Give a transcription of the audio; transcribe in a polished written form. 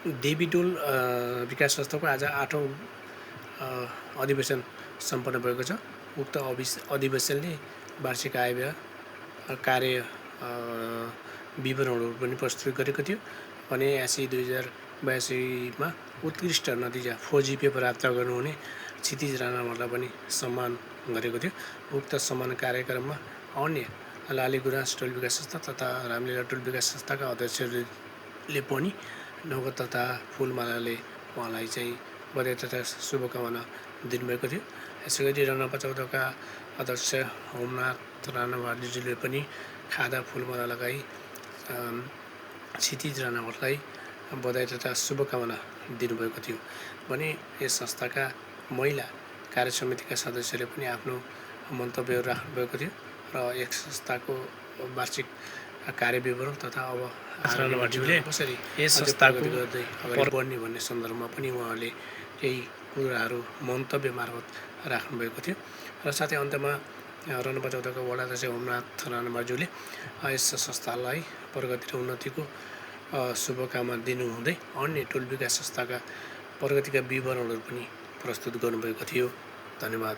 देवीडोल विकास संस्थाको आज 8औं अधिवेशन सम्पन्न भएको छ। उक्त अधिवेशनले वार्षिक आय व्यय कार्य विवरणहरू पनि प्रस्तुत गरेको थियो भने 2082मा उत्कृष्ट नतिजा 4GPA प्राप्त गर्नुहुने क्षितिज राणामललाई पनि सम्मान गरेको थियो। उक्त सम्मान कार्यक्रममा अन्य लालीगुराँस टोल विकास संस्था तथा रामलीला टोल विकास संस्थाका अध्यक्षहरूले पनि नगद तथा फुलमालाले उहाँलाई चाहिँ बधाई तथा शुभकामना दिनुभएको थियो। यसै गरी रनपा 14का अध्यक्ष होमनाथ राणामलजीले पनि खादा फुलमाला लगाई क्षितिज राणामललाई बधाई तथा शुभकामना दिनुभएको थियो भने यस संस्थाका महिला कार्य समितिका सदस्यले पनि आफ्नो मन्तव्यहरू राख्नुभएको थियो र यस संस्थाको वार्षिक कार्य विवरण तथा अब राणामलजीले कसरी यस संस्थाको गर्दै अगाडि बढ्ने भन्ने सन्दर्भमा पनि उहाँले केही कुराहरू मन्तव्य मार्फत राख्नुभएको थियो र साथै अन्तमा रनपा 14का वडा अध्यक्ष होमनाथ राणामलज्यूले यस संस्थालाई प्रगति र उन्नतिको शुभकामना दिनुहुँदै अन्य टोल विकास संस्थाका प्रगतिका विवरणहरू पनि प्रस्तुत गर्नुभएको थियो। धन्यवाद।